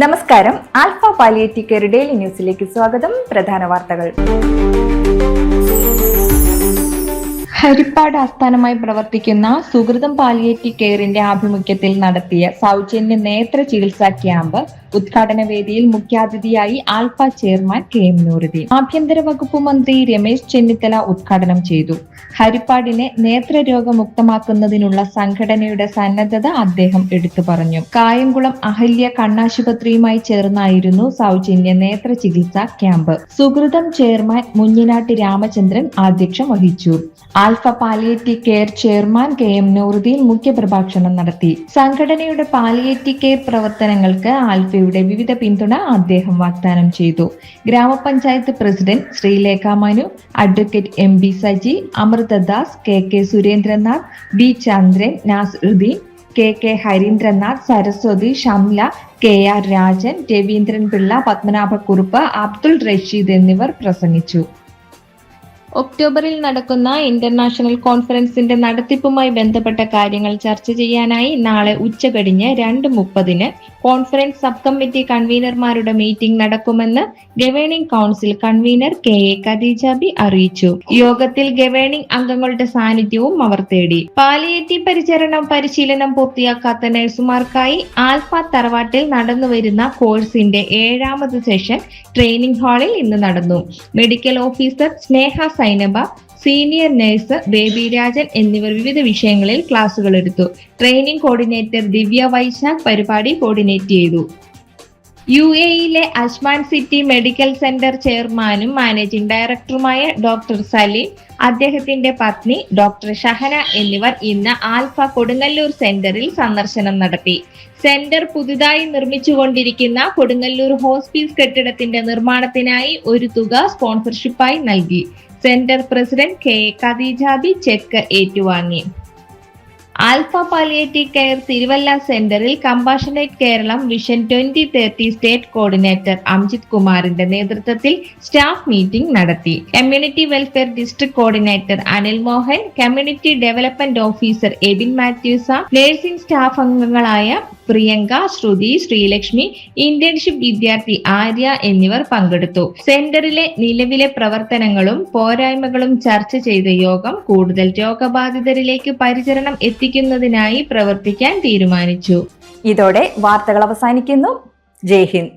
നമസ്കാരം. Alpha palliative care daily ന്യൂസിലേക്ക് സ്വാഗതം. പ്രധാന വാർത്തകൾ. ഹരിപ്പാട് ആസ്ഥാനമായി പ്രവർത്തിക്കുന്ന സുഹൃതം പാലിയേറ്റീവ് കെയറിന്റെ ആഭിമുഖ്യത്തിൽ നടത്തിയ സൗജന്യ നേത്ര ചികിത്സാ ക്യാമ്പ് ഉദ്ഘാടന വേദിയിൽ മുഖ്യാതിഥിയായി ആൽഫ ചെയർമാൻ KM നൂറുദ്ദീൻ. ആഭ്യന്തര വകുപ്പ് മന്ത്രി രമേശ് ചെന്നിത്തല ഉദ്ഘാടനം ചെയ്തു. ഹരിപ്പാടിനെ നേത്രരോഗമുക്തമാക്കുന്നതിനുള്ള സംഘടനയുടെ സന്നദ്ധത അദ്ദേഹം എടുത്തു പറഞ്ഞു. കായംകുളം അഹല്യ കണ്ണാശുപത്രിയുമായി ചേർന്നായിരുന്നു സൗജന്യ നേത്ര ചികിത്സാ ക്യാമ്പ്. സുഹൃതം ചെയർമാൻ മുഞ്ഞിനാട്ട് രാമചന്ദ്രൻ അധ്യക്ഷം വഹിച്ചു. Alpha palliative Care chairman KM Nooruddeen മുഖ്യപ്രഭാഷണം നടത്തി. സംഘടനയുടെ പാലിയേറ്റീവ് കെയർ പ്രവർത്തനങ്ങൾക്ക് ആൽഫയുടെ വിവിധ പിന്തുണ അദ്ദേഹം വാഗ്ദാനം ചെയ്തു. ഗ്രാമപഞ്ചായത്ത് president Sreelekha Manu, advocate MB Saji, Amrithadas, KK Surendranath, D Chandran, Nasaruddin, KK Harindranath, Saraswathi, Shamla, KR Rajan, Raveendran Pillai, Padmanabhakurup, Abdul Rasheed എന്നിവർ പ്രസംഗിച്ചു. ഒക്ടോബറിൽ നടക്കുന്ന ഇന്റർനാഷണൽ കോൺഫറൻസിന്റെ നടത്തിപ്പുമായി ബന്ധപ്പെട്ട കാര്യങ്ങൾ ചർച്ച ചെയ്യാനായി നാളെ ഉച്ചകഴിഞ്ഞ് 2:30 കോൺഫറൻസ് സബ് കമ്മിറ്റി കൺവീനർമാരുടെ മീറ്റിംഗ് നടക്കുമെന്ന് governing council convener KA Khadeejabi അറിയിച്ചു. യോഗത്തിൽ ഗവേണിംഗ് അംഗങ്ങളുടെ സാന്നിധ്യവും അവർ തേടി. പാലിയേറ്റീവ് പരിചരണം പൂർത്തിയാക്കാത്ത നഴ്സുമാർക്കായി ആൽഫ തറവാട്ടിൽ നടന്നുവരുന്ന കോഴ്സിന്റെ 7ാമത് സെഷൻ ട്രെയിനിംഗ് ഹാളിൽ ഇന്ന് നടന്നു. Medical officer Sneha Sainaba, senior nurse Baby Rajan എന്നിവർ വിവിധ വിഷയങ്ങളിൽ ക്ലാസുകൾ എടുത്തു. ട്രെയിനിംഗ് കോർഡിനേറ്റർ ദിവ്യ വൈശാഖ് പരിപാടി കോർഡിനേറ്റ് ചെയ്തു. UAE Ajman city medical centre ചെയർമാനും മാനേജിംഗ് ഡയറക്ടറുമായ ഡോക്ടർ സലീം, അദ്ദേഹത്തിന്റെ പത്നി ഡോക്ടർ ഷഹന എന്നിവർ ഇന്ന് ആൽഫ കൊടുങ്ങല്ലൂർ സെന്ററിൽ സന്ദർശനം നടത്തി. സെന്റർ പുതുതായി നിർമ്മിച്ചുകൊണ്ടിരിക്കുന്ന കൊടുങ്ങല്ലൂർ ഹോസ്പീസ് കെട്ടിടത്തിന്റെ നിർമ്മാണത്തിനായി ഒരു തുക സ്പോൺസർഷിപ്പായി നൽകി. Centre president KA Khadeejabi cheque ഏറ്റുവാങ്ങി. ആൽഫ പാലിയേറ്റീവ് കെയർ തിരുവല്ല സെന്ററിൽ compassionate Keralam vision 2030 state coordinator Amjith കുമാറിന്റെ നേതൃത്വത്തിൽ സ്റ്റാഫ് മീറ്റിംഗ് നടത്തി. Community welfare district coordinator Anil Mohan, community development officer Ebin Mathews, nursing staff അംഗങ്ങളായ പ്രിയങ്ക, ശ്രുതി, ശ്രീലക്ഷ്മി, ഇന്റേൺഷിപ്പ് വിദ്യാർത്ഥി ആര്യ എന്നിവർ പങ്കെടുത്തു. സെന്ററിലെ നിലവിലെ പ്രവർത്തനങ്ങളും പോരായ്മകളും ചർച്ച ചെയ്ത യോഗം കൂടുതൽ രോഗബാധിതരിലേക്ക് പരിചരണം എത്തിക്കുന്നതിനായി പ്രവർത്തിക്കാൻ തീരുമാനിച്ചു. ഇതോടെ വാർത്തകൾ അവസാനിക്കുന്നു. ജയ് ഹിന്ദ്.